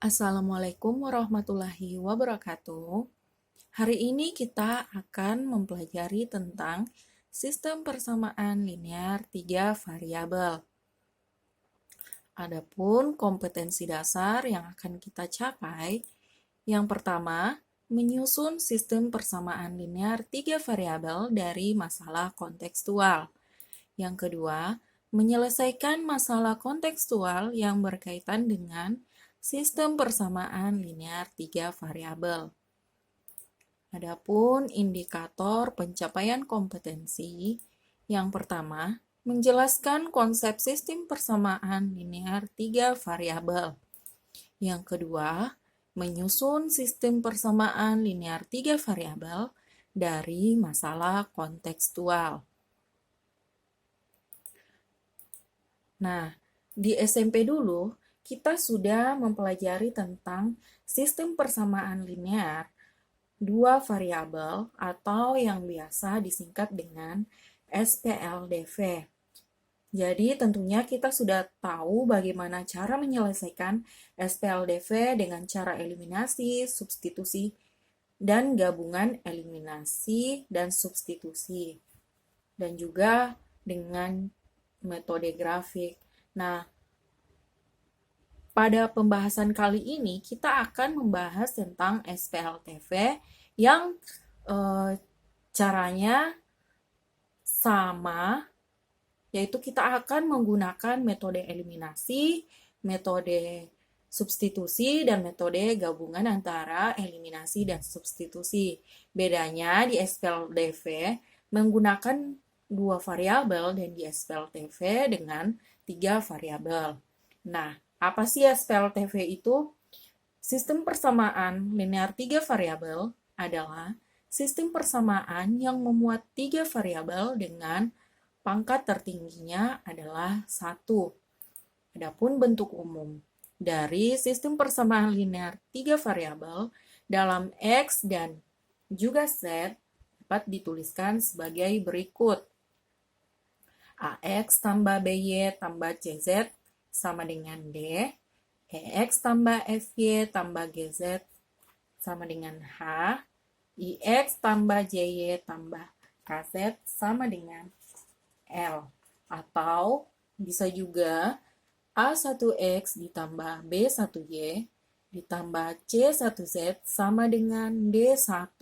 Assalamualaikum warahmatullahi wabarakatuh. Hari ini kita akan mempelajari tentang sistem persamaan linear 3 variabel. Adapun kompetensi dasar yang akan kita capai, yang pertama, menyusun sistem persamaan linear 3 variabel dari masalah kontekstual. Yang kedua, menyelesaikan masalah kontekstual yang berkaitan dengan sistem persamaan linear 3 variabel. Adapun indikator pencapaian kompetensi, yang pertama, menjelaskan konsep sistem persamaan linear 3 variabel. Yang kedua, menyusun sistem persamaan linear 3 variabel dari masalah kontekstual. Nah, di SMP dulu, kita sudah mempelajari tentang sistem persamaan linear 2 variabel atau yang biasa disingkat dengan SPLDV. Jadi tentunya kita sudah tahu bagaimana cara menyelesaikan SPLDV dengan cara eliminasi, substitusi, dan gabungan eliminasi dan substitusi. Dan juga dengan metode grafik. Nah, pada pembahasan kali ini kita akan membahas tentang SPLTV yang caranya sama, yaitu kita akan menggunakan metode eliminasi, metode substitusi, dan metode gabungan antara eliminasi dan substitusi. Bedanya di SPLDV menggunakan 2 variabel dan di SPLTV dengan 3 variabel. Nah, apa sih SPLTV itu? Sistem persamaan linear 3 variabel adalah sistem persamaan yang memuat 3 variabel dengan pangkat tertingginya adalah 1. Adapun bentuk umum dari sistem persamaan linear 3 variabel dalam X dan juga Z dapat dituliskan sebagai berikut. AX tambah BY tambah CZ sama dengan D. EX tambah FY tambah GZ sama dengan H. IX tambah JY tambah KZ sama dengan L. Atau bisa juga A1X ditambah B1Y ditambah C1Z sama dengan D1.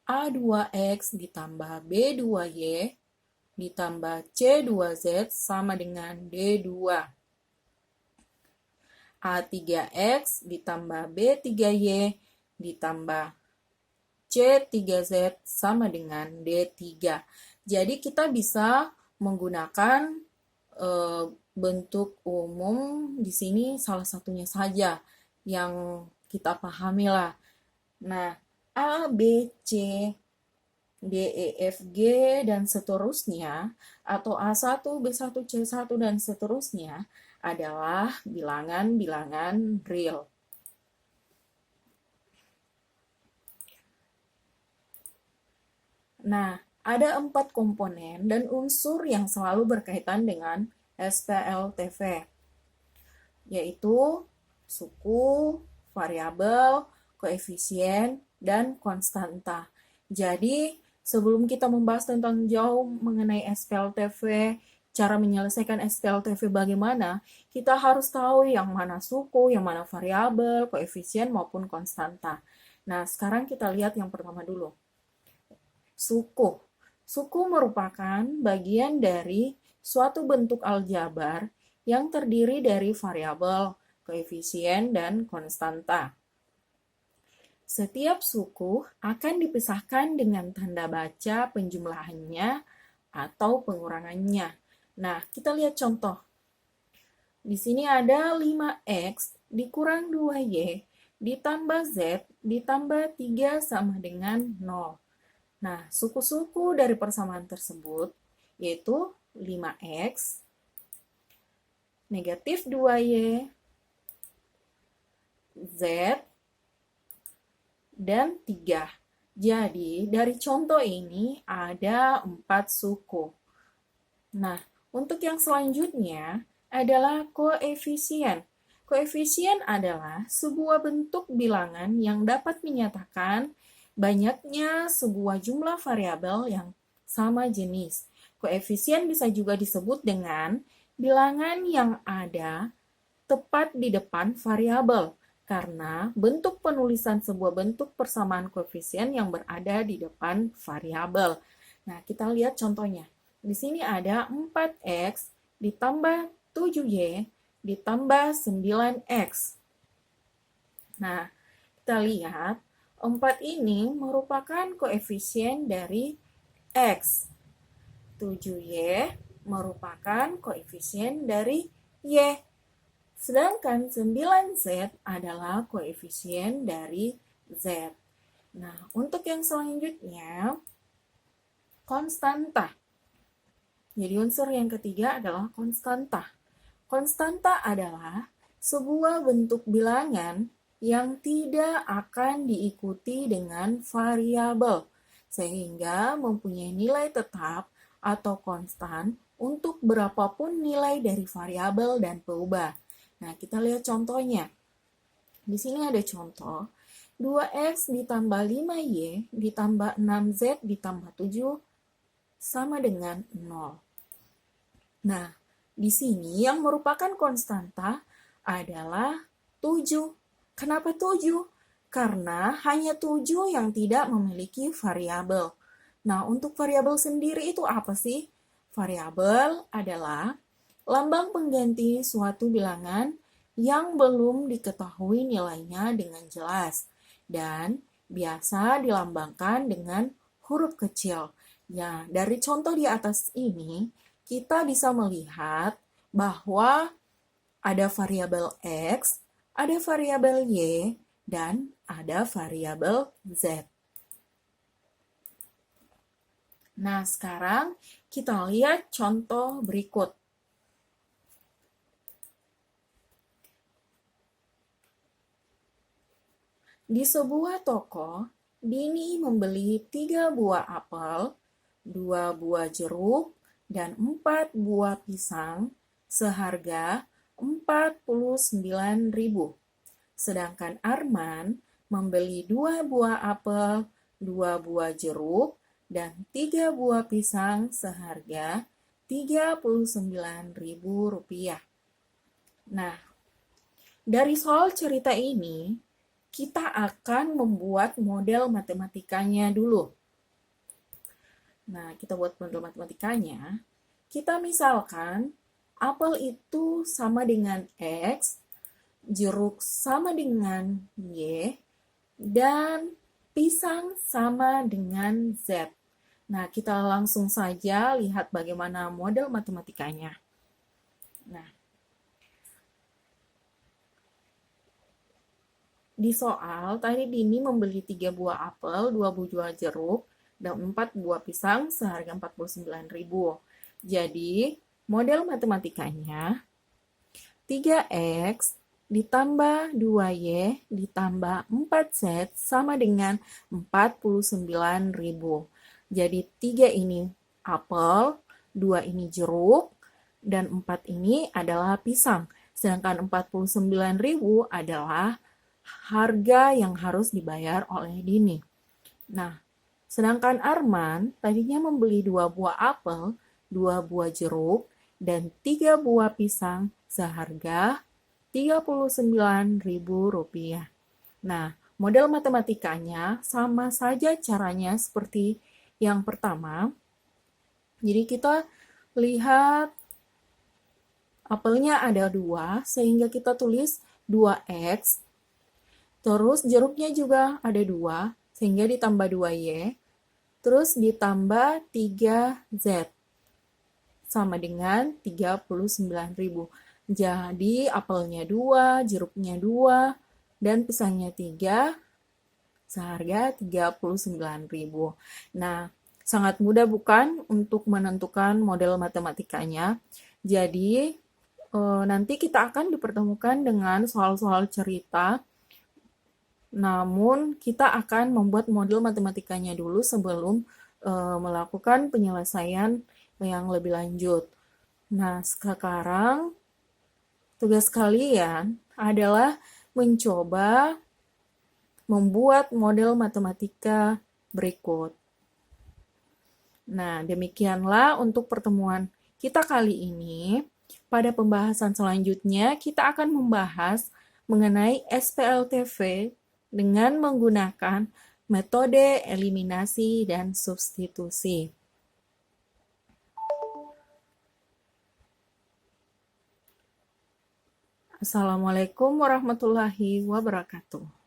A2X ditambah B2Y ditambah C2Z sama dengan D2. A3X ditambah B3Y ditambah C3Z sama dengan D3. Jadi kita bisa menggunakan bentuk umum di sini salah satunya saja yang kita pahami lah. Nah, A, B, C, D, E, F, G, dan seterusnya, atau A1, B1, C1, dan seterusnya, adalah bilangan-bilangan real. Nah, ada 4 komponen dan unsur yang selalu berkaitan dengan SPLTV, yaitu suku, variabel, koefisien, dan konstanta. Jadi, sebelum kita membahas tentang jauh mengenai SPLTV, cara menyelesaikan SPLTV bagaimana, kita harus tahu yang mana suku, yang mana variabel, koefisien, maupun konstanta. Nah, sekarang kita lihat yang pertama dulu. Suku. Suku merupakan bagian dari suatu bentuk aljabar yang terdiri dari variabel, koefisien, dan konstanta. Setiap suku akan dipisahkan dengan tanda baca penjumlahannya atau pengurangannya. Nah, kita lihat contoh. Di sini ada 5X dikurang 2Y ditambah Z ditambah 3 sama dengan 0. Nah, suku-suku dari persamaan tersebut yaitu 5X, negatif 2Y, Z, dan 3. Jadi, dari contoh ini ada 4 suku. Nah, untuk yang selanjutnya adalah koefisien. Koefisien adalah sebuah bentuk bilangan yang dapat menyatakan banyaknya sebuah jumlah variabel yang sama jenis. Koefisien bisa juga disebut dengan bilangan yang ada tepat di depan variabel, karena bentuk penulisan sebuah bentuk persamaan koefisien yang berada di depan variabel. Nah, kita lihat contohnya. Di sini ada 4x ditambah 7y ditambah 9x. Nah, kita lihat 4 ini merupakan koefisien dari x. 7y merupakan koefisien dari y. Sedangkan 9z adalah koefisien dari z. Nah, untuk yang selanjutnya, konstanta. Jadi unsur yang ketiga adalah konstanta. Konstanta adalah sebuah bentuk bilangan yang tidak akan diikuti dengan variabel, sehingga mempunyai nilai tetap atau konstan untuk berapapun nilai dari variabel dan peubah. Nah, kita lihat contohnya. Di sini ada contoh, 2x ditambah 5y ditambah 6z ditambah 7 sama dengan 0. Nah, di sini yang merupakan konstanta adalah 7. Kenapa 7? Karena hanya 7 yang tidak memiliki variabel. Nah, untuk variabel sendiri itu apa sih? Variabel adalah lambang pengganti suatu bilangan yang belum diketahui nilainya dengan jelas dan biasa dilambangkan dengan huruf kecil. Ya, dari contoh di atas ini, kita bisa melihat bahwa ada variabel x, ada variabel y, dan ada variabel z. Nah, sekarang kita lihat contoh berikut. Di sebuah toko, Dini membeli 3 buah apel, 2 buah jeruk, dan 4 buah pisang seharga 49.000. Sedangkan Arman membeli 2 buah apel, 2 buah jeruk, dan 3 buah pisang seharga 39.000 rupiah. Nah, dari soal cerita ini, kita akan membuat model matematikanya dulu. Nah, kita buat model matematikanya. Kita misalkan, apel itu sama dengan X, jeruk sama dengan Y, dan pisang sama dengan Z. Nah, kita langsung saja lihat bagaimana model matematikanya. Nah, di soal, tadi Dini membeli 3 buah apel, 2 buah jeruk, dan 4 buah pisang seharga 49.000. Jadi, model matematikanya 3x ditambah 2y ditambah 4z sama dengan 49.000. Jadi, 3 ini apel, 2 ini jeruk, dan 4 ini adalah pisang. Sedangkan 49.000 adalah harga yang harus dibayar oleh Dini. Nah, sedangkan Arman tadinya membeli 2 buah apel, 2 buah jeruk, dan 3 buah pisang seharga 39.000 rupiah. Nah, model matematikanya sama saja caranya seperti yang pertama. Jadi kita lihat apelnya ada 2, sehingga kita tulis 2x. Terus jeruknya juga ada 2, sehingga ditambah 2y, terus ditambah 3z, sama dengan 39.000. Jadi apelnya 2, jeruknya 2, dan pisangnya 3, seharga 39.000. Nah, sangat mudah bukan untuk menentukan model matematikanya. Jadi, nanti kita akan dipertemukan dengan soal-soal cerita. Namun, kita akan membuat model matematikanya dulu sebelum melakukan penyelesaian yang lebih lanjut. Nah, sekarang tugas kalian adalah mencoba membuat model matematika berikut. Nah, demikianlah untuk pertemuan kita kali ini. Pada pembahasan selanjutnya, kita akan membahas mengenai SPLTV dengan menggunakan metode eliminasi dan substitusi. Assalamualaikum warahmatullahi wabarakatuh.